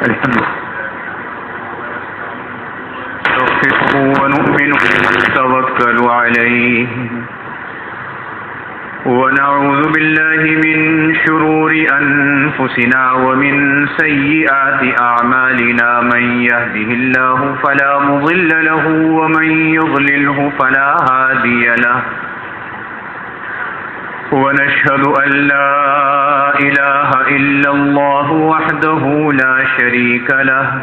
الحمد نستغفره ونؤمن به ونتوكل عليه ونعوذ بالله من شرور أنفسنا ومن سيئات أعمالنا من يهده الله فلا مضل له ومن يضلله فلا هادي له ونشهد أن لا إله إلا الله وحده لا شريك له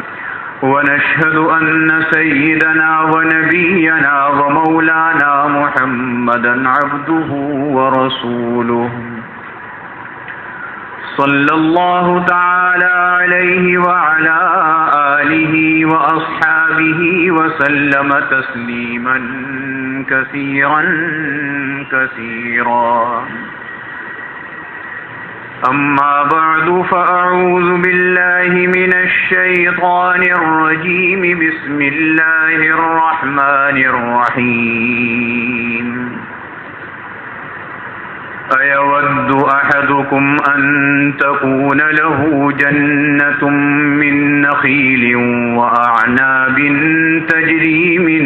ونشهد أن سيدنا ونبينا ومولانا محمدا عبده ورسوله صلى الله تعالى عليه وعلى آله وأصحابه وسلم تسليما كثيرا كثيرا أما بعد فأعوذ بالله من الشيطان الرجيم بسم الله الرحمن الرحيم أيود أحدكم أن تكون له جنة من نخيل وأعناب تجري من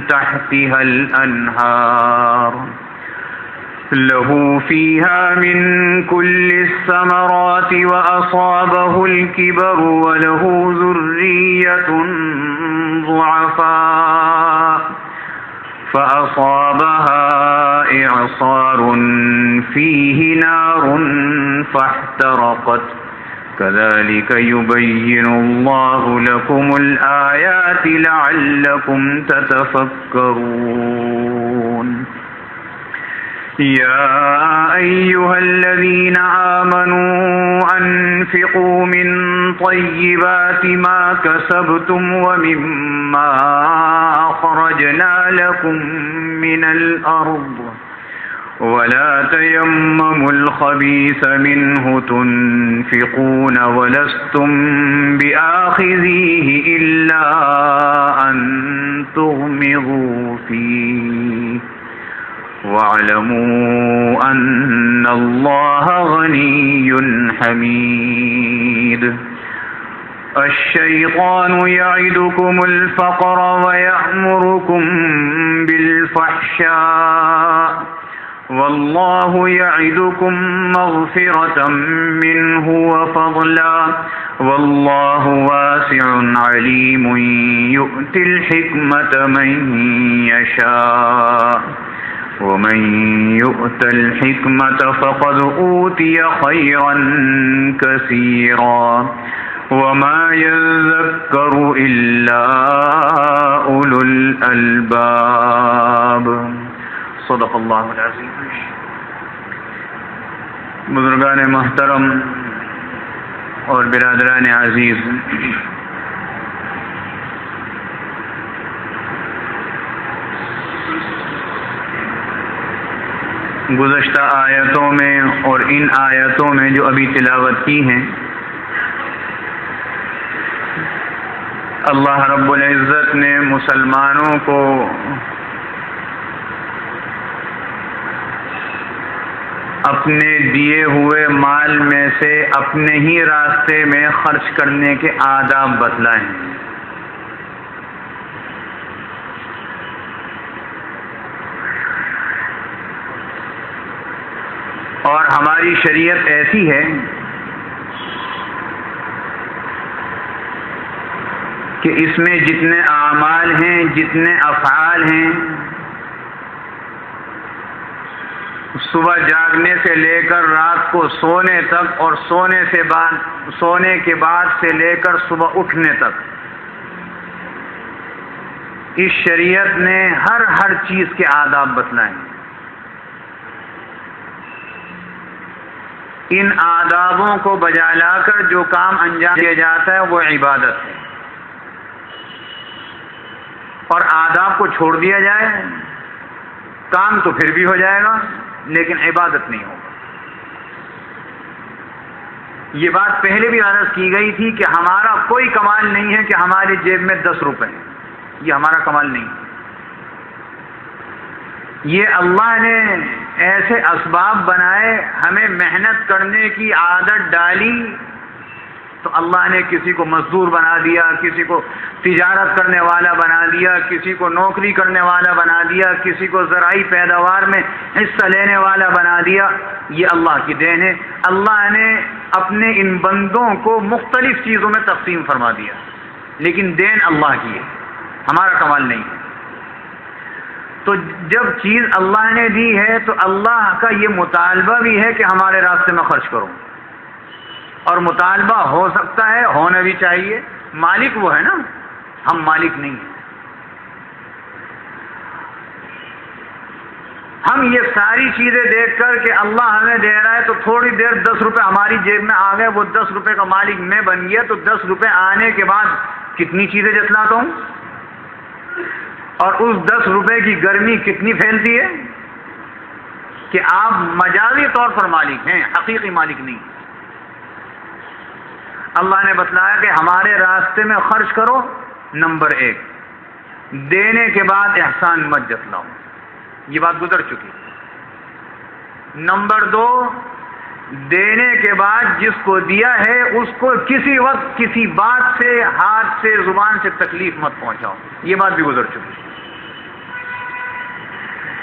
تحتها الأنهار له فيها من كل الثمرات وأصابه الكبر وله ذرية ضعفاء فأصابها إعصار فيه نار فاحترقت كذلك يبين الله لكم الآيات لعلكم تتفكرون يا أيها الذين آمنوا أنفقوا من طيبات ما كسبتم ومما أخرجنا لكم من الأرض ولا تيمموا الخبيث منه تنفقون ولستم بآخذيه إلا أن تغمضوا فيه واعلموا أن الله غني حميد الشيطان يعدكم الفقر ويأمركم بالفحشاء والله يعدكم مغفرة منه وفضلا والله واسع عليم يؤتي الحكمة من يشاء ومن يؤت الحكمة فقد أوتي خيرا كثيرا وما يذكر إلا أولو الألباب صدق اللہ العظیم. بزرگان محترم اور برادران عزیز، گزشتہ آیتوں میں اور ان آیتوں میں جو ابھی تلاوت کی ہیں، اللہ رب العزت نے مسلمانوں کو اپنے دیے ہوئے مال میں سے اپنے ہی راستے میں خرچ کرنے کے آداب بتلائے ہیں. اور ہماری شریعت ایسی ہے کہ اس میں جتنے اعمال ہیں، جتنے افعال ہیں، صبح جاگنے سے لے کر رات کو سونے تک اور سونے کے بعد سے لے کر صبح اٹھنے تک، اس شریعت نے ہر چیز کے آداب بتلائے. ان آدابوں کو بجا لا کر جو کام انجام دیا جاتا ہے وہ عبادت ہے، اور آداب کو چھوڑ دیا جائے کام تو پھر بھی ہو جائے گا لیکن عبادت نہیں ہوگا. یہ بات پہلے بھی عرض کی گئی تھی کہ ہمارا کوئی کمال نہیں ہے کہ ہماری جیب میں 10 روپے ہیں، یہ ہمارا کمال نہیں. یہ اللہ نے ایسے اسباب بنائے، ہمیں محنت کرنے کی عادت ڈالی تو اللہ نے کسی کو مزدور بنا دیا، کسی کو تجارت کرنے والا بنا دیا، کسی کو نوکری کرنے والا بنا دیا، کسی کو زرعی پیداوار میں حصہ لینے والا بنا دیا. یہ اللہ کی دین ہے. اللہ نے اپنے ان بندوں کو مختلف چیزوں میں تقسیم فرما دیا، لیکن دین اللہ کی ہے، ہمارا کمال نہیں ہے. تو جب چیز اللہ نے دی ہے تو اللہ کا یہ مطالبہ بھی ہے کہ ہمارے راستے میں خرچ کرو، اور مطالبہ ہو سکتا ہے، ہونا بھی چاہیے. مالک وہ ہے نا، ہم مالک نہیں ہیں. ہم یہ ساری چیزیں دیکھ کر کہ اللہ ہمیں دے رہا ہے تو تھوڑی دیر 10 روپے ہماری جیب میں آ گئے، وہ 10 روپے کا مالک میں بن گیا، تو 10 روپے آنے کے بعد کتنی چیزیں جتلاتا ہوں، اور اس 10 روپے کی گرمی کتنی پھیلتی ہے کہ آپ مجازی طور پر مالک ہیں، حقیقی مالک نہیں. اللہ نے بتلایا کہ ہمارے راستے میں خرچ کرو. نمبر 1، دینے کے بعد احسان مت جتلاؤ، یہ بات گزر چکی. نمبر 2، دینے کے بعد جس کو دیا ہے اس کو کسی وقت کسی بات سے، ہاتھ سے، زبان سے تکلیف مت پہنچاؤ، یہ بات بھی گزر چکی.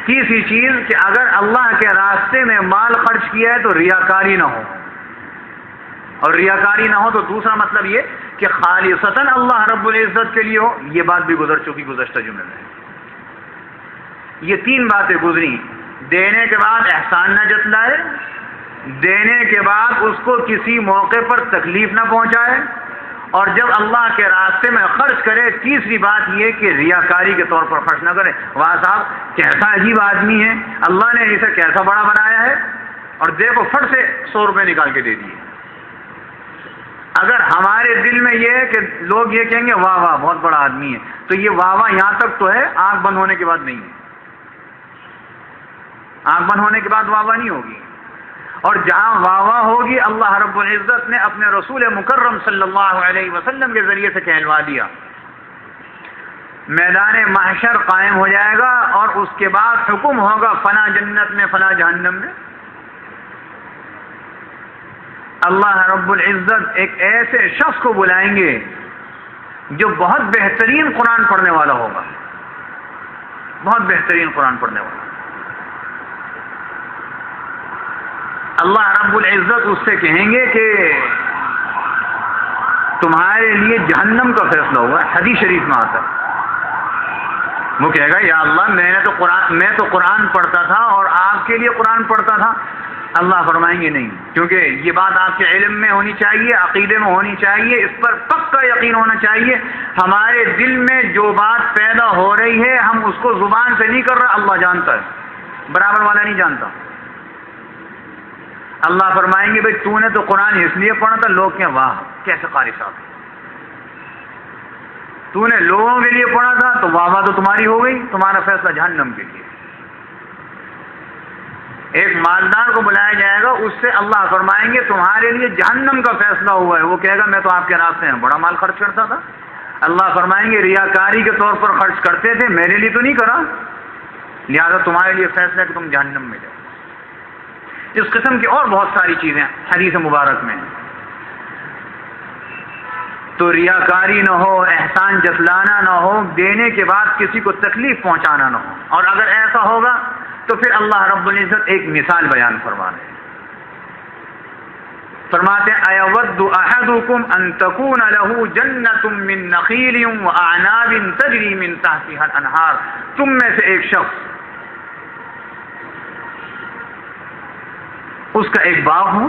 تیسری چیز کہ اگر اللہ کے راستے میں مال خرچ کیا ہے تو ریاکاری نہ ہو، اور ریاکاری نہ ہو تو دوسرا مطلب یہ کہ خالصتاً اللہ رب العزت کے لیے ہو، یہ بات بھی گزر چکی گزشتہ جمعے میں. یہ 3 باتیں گزری. دینے کے بعد احسان نہ جتلائے، دینے کے بعد اس کو کسی موقع پر تکلیف نہ پہنچائے، اور جب اللہ کے راستے میں خرچ کرے تیسری بات یہ کہ ریاکاری کے طور پر خرچ نہ کرے. واہ صاحب کیسا عجیب آدمی ہے، اللہ نے اسے کیسا بڑا بنایا ہے، اور دیکھو فٹ سے 100 روپے نکال کے دے دیے. اگر ہمارے دل میں یہ ہے کہ لوگ یہ کہیں گے واہ واہ بہت بڑا آدمی ہے، تو یہ واہ واہ یہاں تک تو ہے، آنکھ بند ہونے کے بعد نہیں ہے. آنکھ بند ہونے کے بعد واہ واہ نہیں ہوگی. اور جہاں واہ واہ ہوگی اللہ رب العزت نے اپنے رسول مکرم صلی اللہ علیہ وسلم کے ذریعے سے کہلوا دیا. میدان محشر قائم ہو جائے گا اور اس کے بعد حکم ہوگا فلاں جنت میں فلاں جہنم میں. اللہ رب العزت ایک ایسے شخص کو بلائیں گے جو بہت بہترین قرآن پڑھنے والا ہوگا، بہت بہترین قرآن پڑھنے والا. اللہ رب العزت اس سے کہیں گے کہ تمہارے لیے جہنم کا فیصلہ ہوا. حدیث شریف میں آتا ہے، وہ کہے گا یا اللہ میں تو قرآن پڑھتا تھا اور آپ کے لیے قرآن پڑھتا تھا. اللہ فرمائیں گے نہیں، کیونکہ یہ بات آپ کے علم میں ہونی چاہیے، عقیدے میں ہونی چاہیے، اس پر پکا یقین ہونا چاہیے. ہمارے دل میں جو بات پیدا ہو رہی ہے ہم اس کو زبان سے نہیں کر رہا، اللہ جانتا ہے، برابر والا نہیں جانتا. اللہ فرمائیں گے بھائی تو نے تو قرآن اس لیے پڑھا تھا، لوگ کہیں واہ کیسے قاری صاحب، تو نے لوگوں کے لیے پڑھا تھا تو واہ واہ تو تمہاری ہو گئی، تمہارا فیصلہ جہنم کے لیے. ایک مالدار کو بلایا جائے گا، اس سے اللہ فرمائیں گے تمہارے لیے جہنم کا فیصلہ ہوا ہے. وہ کہے گا میں تو آپ کے راستے میں بڑا مال خرچ کرتا تھا. اللہ فرمائیں گے ریاکاری کے طور پر خرچ کرتے تھے، میرے لیے تو نہیں کرا، لہذا تمہارے لیے فیصلہ کہ تم جہنم میں جاؤ. اس قسم کی اور بہت ساری چیزیں حدیث مبارک میں. تو ریاکاری نہ ہو، احسان جتلانا نہ ہو، دینے کے بعد کسی کو تکلیف پہنچانا نہ ہو. اور اگر ایسا ہوگا تو پھر اللہ رب العزت ایک مثال بیان فرما رہے ہیں. فرماتے ہیں ایود احدکم ان تکون له جنۃ من نخیل واعناب تجری من تحتها الانہار. تم میں سے ایک شخص اس کا ایک باغ ہو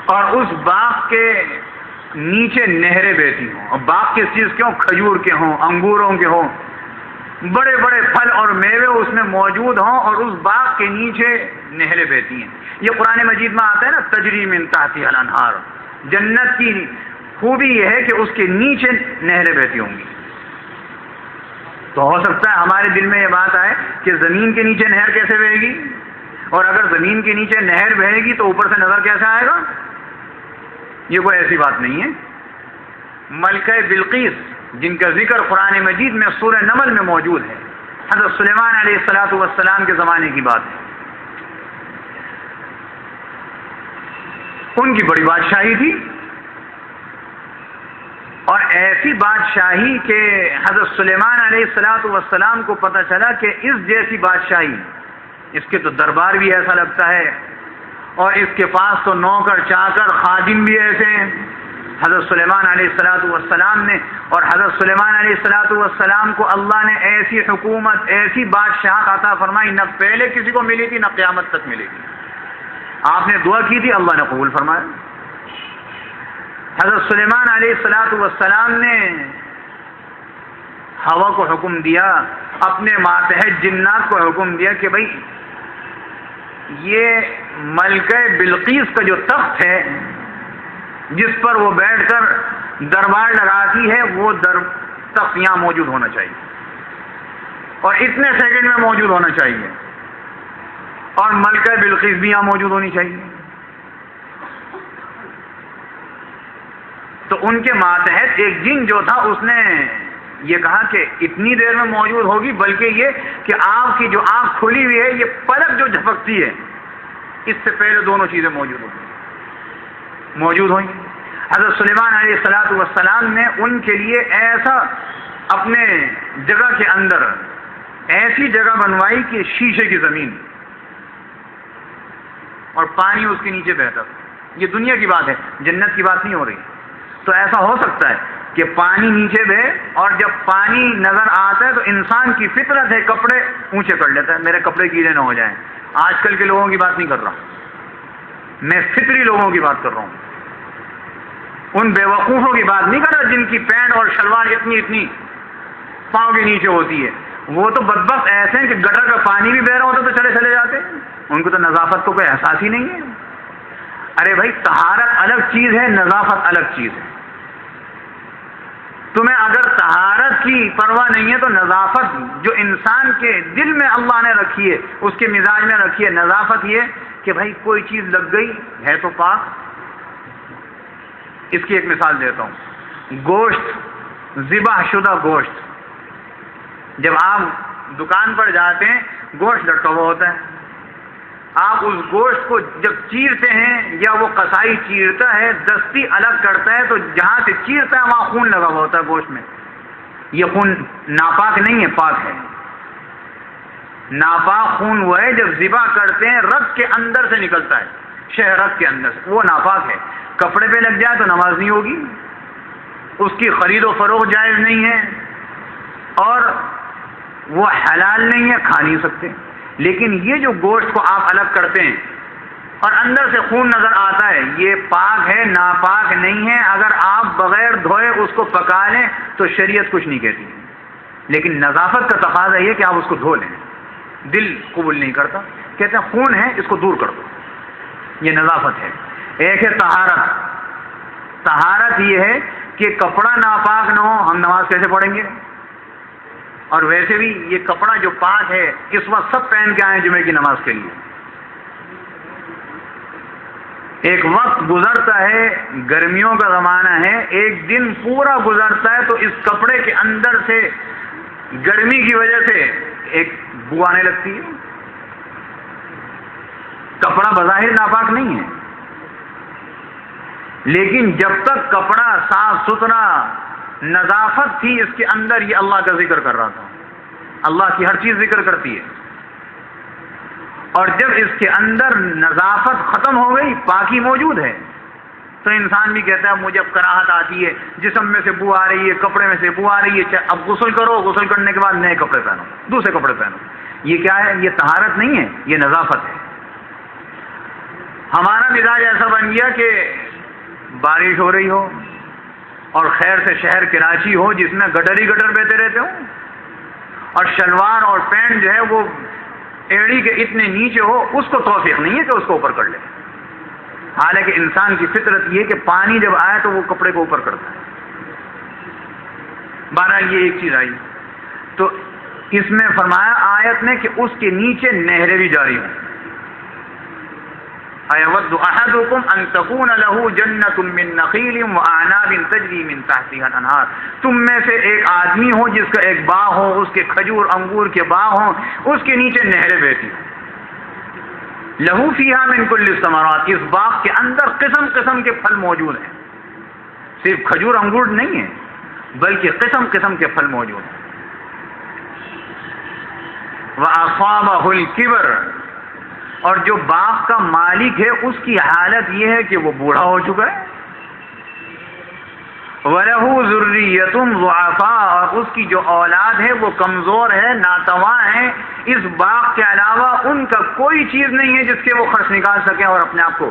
اور اس باغ کے نیچے نہریں بہتی ہوں. اور باغ کس چیز کے ہوں؟ کھجور کے ہوں، انگوروں کے ہوں، بڑے بڑے پھل اور میوے اس میں موجود ہوں، اور اس باغ کے نیچے نہریں بہتی ہیں. یہ قرآن مجید میں آتا ہے نا تجری من تحتها الانہار. جنت کی خوبی یہ ہے کہ اس کے نیچے نہریں بہتی ہوں گی. تو ہو سکتا ہے ہمارے دل میں یہ بات آئے کہ زمین کے نیچے نہر کیسے بہے گی، اور اگر زمین کے نیچے نہر بہے گی تو اوپر سے نظر کیسے آئے گا. یہ کوئی ایسی بات نہیں ہے. ملکہ بلقیس جن کا ذکر قرآن مجید میں سورہ نمل میں موجود ہے، حضرت سلیمان علیہ الصلوۃ والسلام کے زمانے کی بات ہے. ان کی بڑی بادشاہی تھی، اور ایسی بادشاہی کہ حضرت سلیمان علیہ السلام کو پتہ چلا کہ اس جیسی بادشاہی، اس کے تو دربار بھی ایسا لگتا ہے، اور اس کے پاس تو نوکر چاکر خادم بھی ایسے ہیں۔ حضرت سلیمان علیہ السلام نے، اور حضرت سلیمان علیہ السلام کو اللہ نے ایسی حکومت، ایسی بادشاہت عطا فرمائی، نہ پہلے کسی کو ملی تھی، نہ قیامت تک ملے گی۔ آپ نے دعا کی تھی، اللہ نے قبول فرمایا۔ حضرت سلیمان علیہ السلام نے ہوا کو حکم دیا، اپنے ماتحت جنات کو حکم دیا کہ بھائی یہ ملکہ بلقیس کا جو تخت ہے جس پر وہ بیٹھ کر دربار لگاتی ہے، وہ تخت یہاں موجود ہونا چاہیے، اور اتنے سیکنڈ میں موجود ہونا چاہیے، اور ملکہ بلقیس بھی یہاں موجود ہونی چاہیے۔ تو ان کے ماتحت ایک جن جو تھا، اس نے یہ کہا کہ اتنی دیر میں موجود ہوگی، بلکہ یہ کہ آپ کی جو آنکھ کھلی ہوئی ہے، یہ پلک جو جھپکتی ہے، اس سے پہلے دونوں چیزیں موجود ہوئیں۔ حضرت سلیمان علیہ السلام نے ان کے لیے ایسا اپنے جگہ کے اندر ایسی جگہ بنوائی کہ شیشے کی زمین، اور پانی اس کے نیچے بہتا۔ یہ دنیا کی بات ہے، جنت کی بات نہیں ہو رہی۔ تو ایسا ہو سکتا ہے کہ پانی نیچے بہے، اور جب پانی نظر آتا ہے تو انسان کی فطرت ہے کپڑے اونچے کر لیتا ہے، میرے کپڑے گیلے نہ ہو جائیں۔ آج کل کے لوگوں کی بات نہیں کر رہا، میں فطری لوگوں کی بات کر رہا ہوں، ان بے وقوفوں کی بات نہیں کر رہا جن کی پینٹ اور شلوار اتنی پاؤں کے نیچے ہوتی ہے۔ وہ تو بدبخت ایسے ہیں کہ گٹر کا پانی بھی بہ رہا ہوتا تو چلے جاتے، ان کو تو نظافت کو کوئی احساس ہی نہیں ہے۔ ارے بھائی، طہارت الگ چیز ہے، نظافت الگ چیز ہے۔ تمہیں اگر طہارت کی پرواہ نہیں ہے تو نظافت جو انسان کے دل میں اللہ نے رکھی ہے، اس کے مزاج میں رکھی ہے، نظافت یہ کہ بھائی کوئی چیز لگ گئی ہے تو پاک۔ اس کی ایک مثال دیتا ہوں، گوشت، ذبح شدہ گوشت، جب آپ دکان پر جاتے ہیں گوشت لٹکا ہوا ہوتا ہے، آپ اس گوشت کو جب چیرتے ہیں یا وہ قصائی چیرتا ہے، دستی الگ کرتا ہے، تو جہاں سے چیرتا ہے وہاں خون لگا ہوا ہوتا ہے گوشت میں۔ یہ خون ناپاک نہیں ہے، پاک ہے۔ ناپاک خون وہ ہے جب ذبح کرتے ہیں رگ کے اندر سے نکلتا ہے، شہ رگ کے اندر سے، وہ ناپاک ہے۔ کپڑے پہ لگ جائے تو نماز نہیں ہوگی، اس کی خرید و فروخت جائز نہیں ہے، اور وہ حلال نہیں ہے، کھا نہیں سکتے۔ لیکن یہ جو گوشت کو آپ الگ کرتے ہیں اور اندر سے خون نظر آتا ہے، یہ پاک ہے، ناپاک نہیں ہے۔ اگر آپ بغیر دھوئے اس کو پکا لیں تو شریعت کچھ نہیں کہتی، لیکن نظافت کا تقاضا یہ کہ آپ اس کو دھو لیں۔ دل قبول نہیں کرتا، کہتے ہیں خون ہے، اس کو دور کر دو، یہ نظافت ہے۔ ایک ہے طہارت۔ طہارت یہ ہے کہ کپڑا ناپاک نہ ہو، ہم نماز کیسے پڑھیں گے؟ اور ویسے بھی یہ کپڑا جو پاک ہے اس وقت سب پہن کے آئے جمعے کی نماز کے لیے۔ ایک وقت گزرتا ہے، گرمیوں کا زمانہ ہے، ایک دن پورا گزرتا ہے تو اس کپڑے کے اندر سے گرمی کی وجہ سے ایک بو آنے لگتی ہے۔ کپڑا بظاہر ناپاک نہیں ہے، لیکن جب تک کپڑا صاف ستھرا نظافت تھی اس کے اندر، یہ اللہ کا ذکر کر رہا تھا، اللہ کی ہر چیز ذکر کرتی ہے، اور جب اس کے اندر نظافت ختم ہو گئی، پاکی موجود ہے، تو انسان بھی کہتا ہے مجھے اب کراہت آتی ہے، جسم میں سے بو آ رہی ہے، کپڑے میں سے بو آ رہی ہے، اب غسل کرو، غسل کرنے کے بعد نئے کپڑے پہنو، دوسرے کپڑے پہنو۔ یہ کیا ہے؟ یہ طہارت نہیں ہے، یہ نظافت ہے۔ ہمارا مزاج ایسا بن گیا کہ بارش ہو رہی ہو اور خیر سے شہر کراچی ہو جس میں گٹر ہی گٹر بہتے رہتے ہوں، اور شلوار اور پینٹ جو ہے وہ ایڑی کے اتنے نیچے ہو، اس کو توفیق نہیں ہے کہ اس کو اوپر کر لے۔ حالانکہ انسان کی فطرت یہ کہ پانی جب آئے تو وہ کپڑے کو اوپر کرتا ہے۔ بہرحال یہ ایک چیز آئی، تو اس میں فرمایا آیت نے کہ اس کے نیچے نہریں بھی جاری ہوں۔ اَيَوَدُّ أَحَدُكُمْ أَن تَكُونَ لَهُ جَنَّةٌ مِّن نَخِيلٍ وَأَعْنَابٍ تَجْرِي مِن تَحْتِهَا الْأَنْهَارُ، تم میں سے ایک آدمی ہو جس کا ایک باغ ہو، اس کے کھجور انگور کے باغ ہوں، اس کے نیچے نہریں بہتی ہوں۔ لہو فیہا من کل الثمرات، اس باغ کے اندر قسم قسم کے پھل موجود ہیں، صرف کھجور انگور نہیں ہے بلکہ قسم قسم کے پھل موجود ہیں۔ وَأَصَابَهُ الْكِبْرُ، اور جو باغ کا مالک ہے اس کی حالت یہ ہے کہ وہ بوڑھا ہو چکا ہے۔ وَلَهُ ذُرِّيَّةٌ ضُعَفَاءُ، اور اس کی جو اولاد ہے وہ کمزور ہے، ناتواں ہے، اس باغ کے علاوہ ان کا کوئی چیز نہیں ہے جس کے وہ خرچ نکال سکیں اور اپنے آپ کو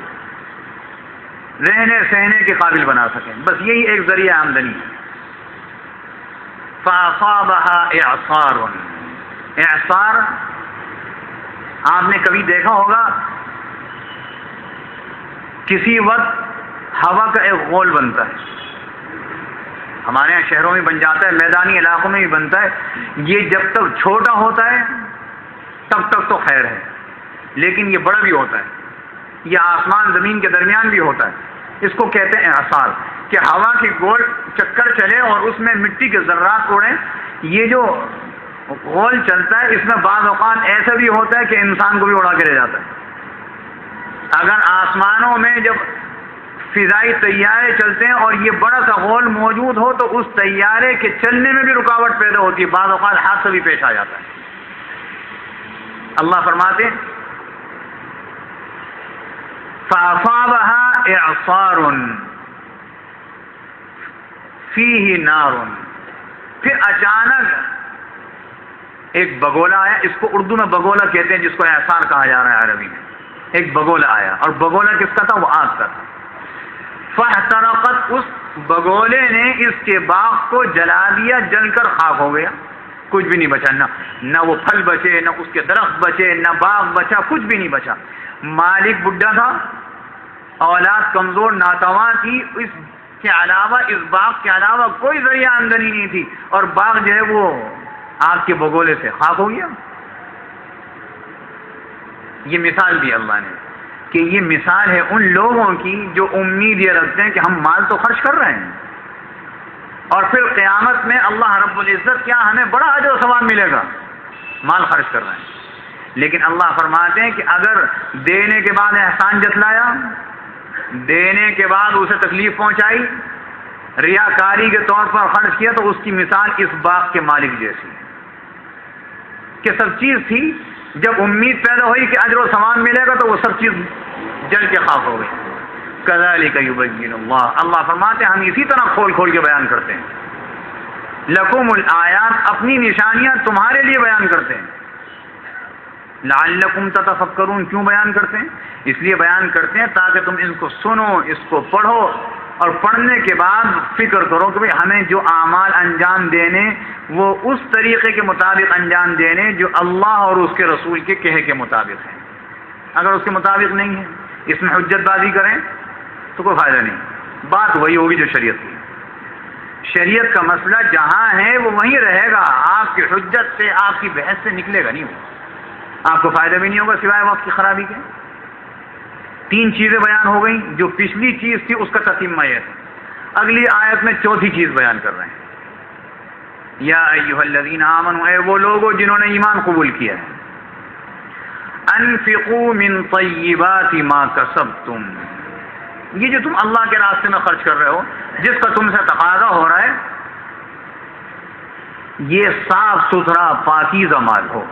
رہنے سہنے کے قابل بنا سکیں، بس یہی ایک ذریعہ آمدنی ہے۔ فَأَصَابَهَا إِعْصَارٌ، اعصار آپ نے کبھی دیکھا ہوگا، کسی وقت ہوا کا ایک غول بنتا ہے، ہمارے یہاں شہروں میں بن جاتا ہے، میدانی علاقوں میں بھی بنتا ہے، یہ جب تک چھوٹا ہوتا ہے تب تک تو خیر ہے، لیکن یہ بڑا بھی ہوتا ہے، یہ آسمان زمین کے درمیان بھی ہوتا ہے، اس کو کہتے ہیں اعصار، کہ ہوا کی گول چکر چلے اور اس میں مٹی کے ذرات اڑیں۔ یہ جو غول چلتا ہے اس میں بعض اوقات ایسا بھی ہوتا ہے کہ انسان کو بھی اڑا کے لے جاتا ہے۔ اگر آسمانوں میں جب فضائی طیارے چلتے ہیں اور یہ بڑا سا غول موجود ہو تو اس طیارے کے چلنے میں بھی رکاوٹ پیدا ہوتی ہے، بعض اوقات حادثہ بھی پیش آ جاتا ہے۔ اللہ فرماتے فَأَصَابَهَا إِعْصَارٌ فِيهِ نَارٌ، پھر اچانک ایک بگولا آیا، اس کو اردو میں بگولا کہتے ہیں جس کو اعصار کہا جا رہا ہے عربی میں، ایک بگولا آیا، اور بگولا کس کا تھا؟ وہ آگ کا تھا۔ فاحترقت، اس بگولے نے اس کے باغ کو جلا دیا، جل کر خاک ہو گیا، کچھ بھی نہیں بچا، نہ وہ پھل بچے، نہ اس کے درخت بچے، نہ باغ بچا، کچھ بھی نہیں بچا۔ مالک بڈھا تھا، اولاد کمزور ناتواں تھی، اس کے علاوہ، اس باغ کے علاوہ کوئی ذریعہ آمدنی نہیں تھی، اور باغ جو ہے وہ آگ کے بگولے سے خاک ہو گیا۔ یہ مثال دی اللہ نے کہ یہ مثال ہے ان لوگوں کی جو امید یہ رکھتے ہیں کہ ہم مال تو خرچ کر رہے ہیں اور پھر قیامت میں اللہ رب العزت کیا ہمیں بڑا اجر و ثواب ملے گا، مال خرچ کر رہے ہیں، لیکن اللہ فرماتے ہیں کہ اگر دینے کے بعد احسان جتلایا، دینے کے بعد اسے تکلیف پہنچائی، ریاکاری کے طور پر خرچ کیا، تو اس کی مثال اس باغ کے مالک جیسی ہے کہ سب چیز تھی، جب امید پیدا ہوئی کہ اجر و ثواب ملے گا تو وہ سب چیز جل کے خاک ہو گئی۔ کذالک یبین اللہ، اللہ فرماتے ہیں ہم اسی طرح کھول کھول کے بیان کرتے ہیں، لکم الآیات، اپنی نشانیاں تمہارے لیے بیان کرتے ہیں، لعلکم تتفکرون، کیوں بیان کرتے ہیں؟ اس لیے بیان کرتے ہیں تاکہ تم ان کو سنو، اس کو پڑھو، اور پڑھنے کے بعد فکر کرو کہ ہمیں جو اعمال انجام دینے وہ اس طریقے کے مطابق انجام دینے جو اللہ اور اس کے رسول کے کہے کے مطابق ہیں۔ اگر اس کے مطابق نہیں ہے، اس میں حجت بازی کریں تو کوئی فائدہ نہیں، بات وہی ہوگی جو شریعت کی۔ شریعت کا مسئلہ جہاں ہے وہ وہیں رہے گا، آپ کی حجت سے، آپ کی بحث سے نکلے گا نہیں، آپ کو فائدہ بھی نہیں ہوگا سوائے وقت کی خرابی کے۔ 3 چیزیں بیان ہو گئیں، جو پچھلی چیز تھی اس کا تتمہ یہ ہے۔ اگلی آیت میں چوتھی چیز بیان کر رہے ہیں، یا ایھا الذین آمنوا، اے وہ لوگوں جنہوں نے ایمان قبول کیا ہے، انفقوا من طیبات ما کسبتم، یہ جو تم اللہ کے راستے میں خرچ کر رہے ہو، جس کا تم سے تقاضا ہو رہا ہے، یہ صاف ستھرا پاکیزہ مال ہو،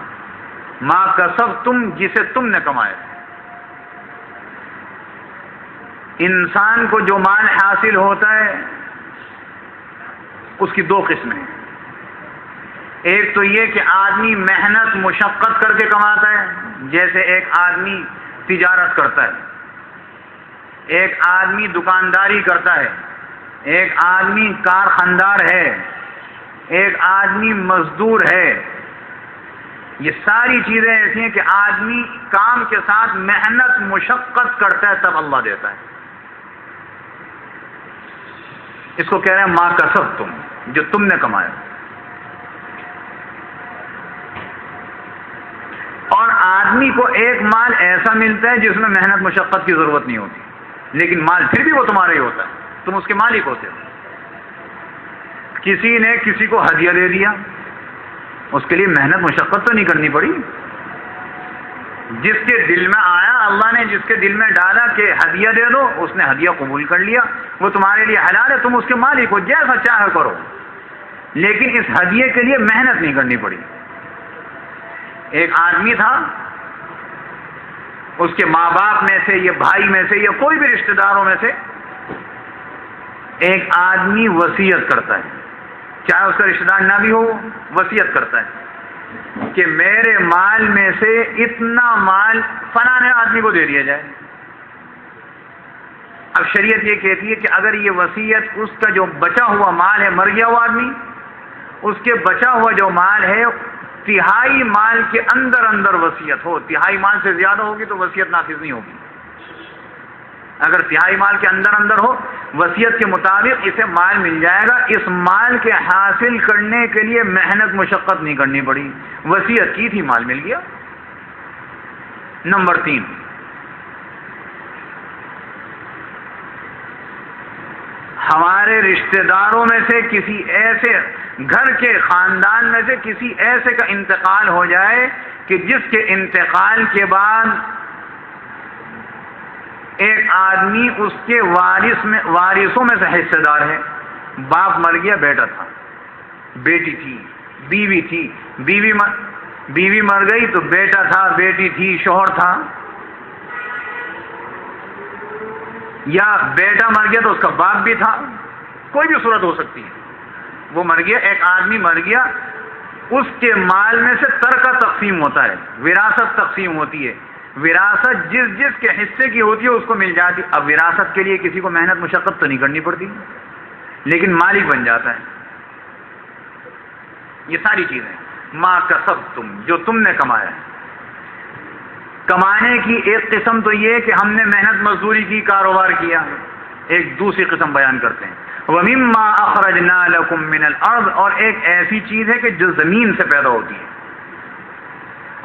ما کسبتم، جسے تم نے کمایا۔ انسان کو جو مال حاصل ہوتا ہے اس کی 2 قسمیں ہیں، ایک تو یہ کہ آدمی محنت مشقت کر کے کماتا ہے، جیسے ایک آدمی تجارت کرتا ہے، ایک آدمی دکانداری کرتا ہے، ایک آدمی کارخاندار ہے، ایک آدمی مزدور ہے۔ یہ ساری چیزیں ایسی ہیں کہ آدمی کام کے ساتھ محنت مشقت کرتا ہے تب اللہ دیتا ہے، اس کو کہہ رہے ہیں ما کسبتم، جو تم نے کمایا۔ اور آدمی کو ایک مال ایسا ملتا ہے جس میں محنت مشقت کی ضرورت نہیں ہوتی، لیکن مال پھر بھی وہ تمہارا ہی ہوتا ہے، تم اس کے مالک ہوتے ہو۔ کسی نے کسی کو ہدیہ دے دیا، اس کے لیے محنت مشقت تو نہیں کرنی پڑی، جس کے دل میں آیا اللہ نے جس کے دل میں ڈالا کہ ہدیہ دے دو، اس نے ہدیہ قبول کر لیا، وہ تمہارے لیے حلال ہے، تم اس کے مالک ہو، جیسا چاہے کرو، لیکن اس ہدیے کے لیے محنت نہیں کرنی پڑی۔ ایک آدمی تھا، اس کے ماں باپ میں سے یا بھائی میں سے یا کوئی بھی رشتہ داروں میں سے ایک آدمی وصیت کرتا ہے، چاہے اس کا رشتہ دار نہ بھی ہو، وصیت کرتا ہے کہ میرے مال میں سے اتنا مال فلاں آدمی کو دے دیا جائے۔ اب شریعت یہ کہتی ہے کہ اگر یہ وصیت اس کا جو بچا ہوا مال ہے، مر گیا ہوا آدمی، اس کے بچا ہوا جو مال ہے تہائی مال کے اندر اندر وصیت ہو، تہائی مال سے زیادہ ہوگی تو وصیت نافذ نہیں ہوگی۔ اگر تہائی مال کے اندر اندر ہو، وصیت کے مطابق اسے مال مل جائے گا۔ اس مال کے حاصل کرنے کے لیے محنت مشقت نہیں کرنی پڑی، وصیت کی تھی، مال مل گیا۔ نمبر 3، ہمارے رشتہ داروں میں سے کسی ایسے گھر کے خاندان میں سے کسی ایسے کا انتقال ہو جائے کہ جس کے انتقال کے بعد ایک آدمی اس کے وارثوں میں سے حصے دار ہے۔ باپ مر گیا، بیٹا تھا، بیٹی تھی، بیوی تھی، بیوی مر گئی تو بیٹا تھا، بیٹی تھی، شوہر تھا، یا بیٹا مر گیا تو اس کا باپ بھی تھا، کوئی بھی صورت ہو سکتی ہے۔ وہ مر گیا، ایک آدمی مر گیا، اس کے مال میں سے ترکہ تقسیم ہوتا ہے، وراثت تقسیم ہوتی ہے، وراثت جس جس کے حصے کی ہوتی ہے اس کو مل جاتی۔ اب وراثت کے لیے کسی کو محنت مشقت تو نہیں کرنی پڑتی، لیکن مالک بن جاتا ہے۔ یہ ساری چیزیں ما کسبتم، جو تم نے کمایا ہے۔ کمانے کی ایک قسم تو یہ کہ ہم نے محنت مزدوری کی، کاروبار کیا، ایک دوسری قسم بیان کرتے ہیں وَمِمَّا أَخْرَجْنَا لَكُم مِّنَ الْأَرْضِ، اور ایک ایسی چیز ہے کہ جو زمین سے پیدا ہوتی ہے۔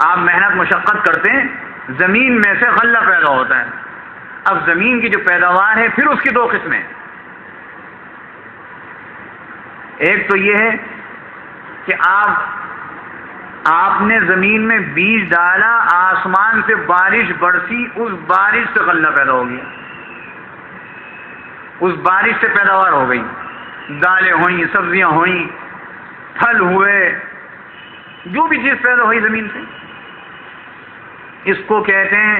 آپ محنت مشقت کرتے ہیں، زمین میں سے غلہ پیدا ہوتا ہے۔ اب زمین کی جو پیداوار ہے پھر اس کی 2 قسمیں، ایک تو یہ ہے کہ آپ نے زمین میں بیج ڈالا، آسمان سے بارش برسی، اس بارش سے غلہ پیدا ہو گیا، اس بارش سے پیداوار ہو گئی، دالیں ہوئیں، سبزیاں ہوئیں، پھل ہوئے، جو بھی چیز پیدا ہوئی زمین سے، اس کو کہتے ہیں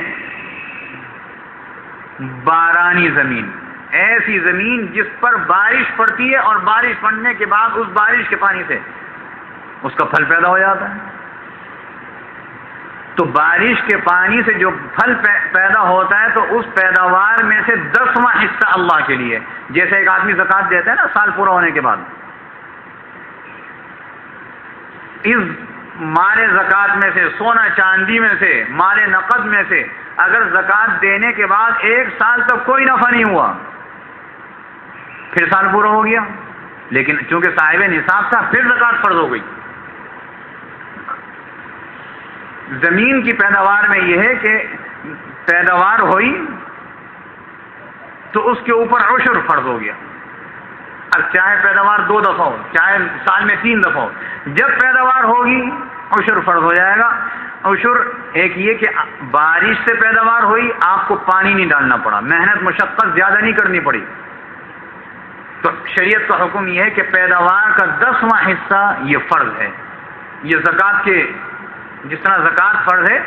بارانی زمین۔ ایسی زمین جس پر بارش پڑتی ہے اور بارش پڑنے کے بعد اس بارش کے پانی سے اس کا پھل پیدا ہو جاتا ہے۔ تو بارش کے پانی سے جو پھل پیدا ہوتا ہے تو اس پیداوار میں سے 10واں حصہ اللہ کے لیے، جیسے ایک آدمی زکوٰۃ دیتا ہے نا سال پورا ہونے کے بعد، اس مال زکوٰۃ میں سے، سونا چاندی میں سے، مال نقد میں سے اگر زکوٰۃ دینے کے بعد 1 سال تک کوئی نفع نہیں ہوا، پھر سال پورا ہو گیا، لیکن چونکہ صاحب نصاب تھا پھر زکوٰۃ فرض ہو گئی۔ زمین کی پیداوار میں یہ ہے کہ پیداوار ہوئی تو اس کے اوپر عشر فرض ہو گیا۔ اب چاہے پیداوار 2 دفعہ ہو، چاہے سال میں 3 دفعہ ہو، جب پیداوار ہوگی عشر فرض ہو جائے گا۔ عشر ایک یہ کہ بارش سے پیداوار ہوئی، آپ کو پانی نہیں ڈالنا پڑا، محنت مشقت زیادہ نہیں کرنی پڑی، تو شریعت کا حکم یہ ہے کہ پیداوار کا 10واں حصہ یہ فرض ہے۔ یہ زکوٰۃ کے جس طرح زکوٰۃ فرض ہے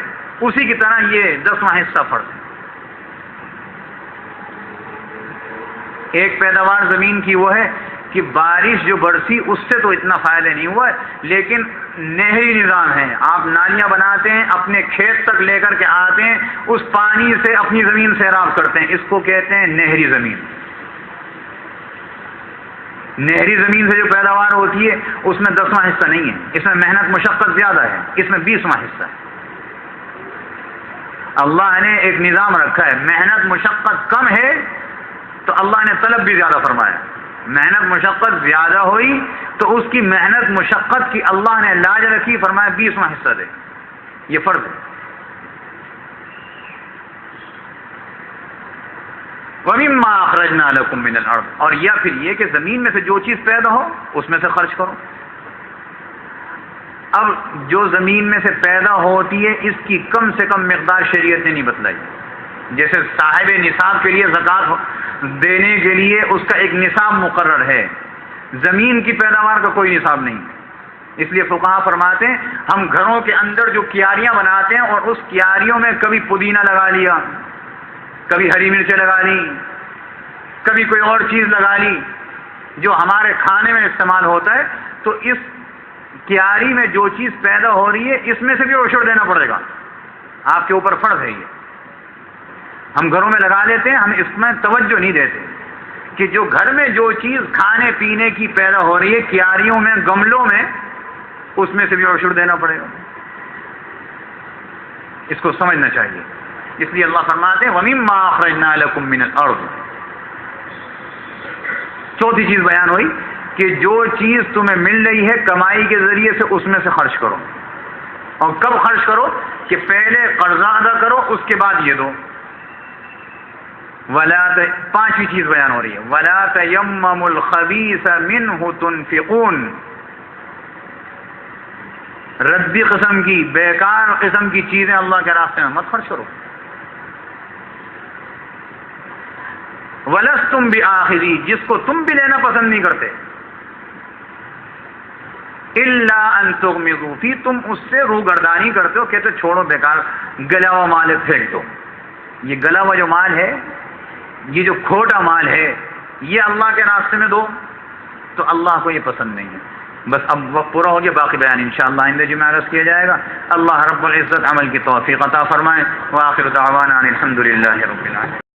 اسی کی طرح یہ 10واں حصہ فرض ہے۔ ایک پیداوار زمین کی وہ ہے کہ بارش جو برسی اس سے تو اتنا فائدہ نہیں ہوا ہے، لیکن نہری نظام ہے، آپ نالیاں بناتے ہیں، اپنے کھیت تک لے کر کے آتے ہیں، اس پانی سے اپنی زمین سیراب کرتے ہیں، اس کو کہتے ہیں نہری زمین۔ نہری زمین سے جو پیداوار ہوتی ہے اس میں 10واں حصہ نہیں ہے، اس میں محنت مشقت زیادہ ہے، اس میں 20واں حصہ ہے۔ اللہ نے ایک نظام رکھا ہے، محنت مشقت کم ہے تو اللہ نے طلب بھی زیادہ فرمایا، محنت مشقت زیادہ ہوئی تو اس کی محنت مشقت کی اللہ نے لاج رکھی، فرمایا 20واں حصہ دے، یہ فرض ہے۔ وَمِمَّا أَخْرَجْنَا لَكُم مِّنَ الْأَرْضِ، اور یا پھر یہ کہ زمین میں سے جو چیز پیدا ہو اس میں سے خرچ کرو۔ اب جو زمین میں سے پیدا ہوتی ہے اس کی کم سے کم مقدار شریعت نے نہیں بتلائی، جیسے صاحب نصاب کے لیے زکوٰۃ دینے کے لیے اس کا ایک نصاب مقرر ہے، زمین کی پیداوار کا کوئی نصاب نہیں۔ اس لیے فقہا فرماتے ہیں ہم گھروں کے اندر جو کیاریاں بناتے ہیں اور اس کیاریوں میں کبھی پودینہ لگا لیا، کبھی ہری مرچیں لگا لی، کبھی کوئی اور چیز لگا لی جو ہمارے کھانے میں استعمال ہوتا ہے، تو اس کیاری میں جو چیز پیدا ہو رہی ہے اس میں سے بھی عشر دینا پڑے گا، آپ کے اوپر فرض ہے یہ۔ ہم گھروں میں لگا لیتے ہیں، ہم اس میں توجہ نہیں دیتے کہ جو گھر میں جو چیز کھانے پینے کی پیدا ہو رہی ہے کیاریوں میں، گملوں میں، اس میں سے بھی عشر دینا پڑے گا۔ اس کو سمجھنا چاہیے۔ اس لیے اللہ فرماتے ہیں وَمِمَّا أَخْرَجْنَا لَكُم مِّنَ الْأَرْضِ۔ چوتھی چیز بیان ہوئی کہ جو چیز تمہیں مل رہی ہے کمائی کے ذریعے سے اس میں سے خرچ کرو، اور کب خرچ کرو کہ پہلے قرضہ ادا کرو اس کے بعد یہ دو۔ پانچویں چیز بیان ہو رہی ہے وَلَا تَيَمَّمُوا الْخَبِيثَ مِنْهُ تُنْفِقُونَ، ردی قسم کی، بیکار قسم کی چیزیں اللہ کے راستے میں مت خرچ کرو۔ وَلَسْتُمْ بِآخِذِي، جس کو تم بھی لینا پسند نہیں کرتے، إِلَّا أَن تُغْمِضُوا فِيهِ، تم اس سے روگردانی کرتے ہو، کہتے چھوڑو بیکار، گلا ہوا مال پھینک دو۔ یہ گلا ہوا جو مال ہے، یہ جو کھوٹا مال ہے، یہ اللہ کے راستے میں دو، تو اللہ کو یہ پسند نہیں ہے۔ بس اب وقت پورا ہو گیا، باقی بیان انشاءاللہ آئندہ جمعہ عرض کیا جائے گا۔ اللہ رب العزت عمل کی توفیق عطا فرمائے۔ وآخر دعوانا ان الحمد للہ رب العالمین۔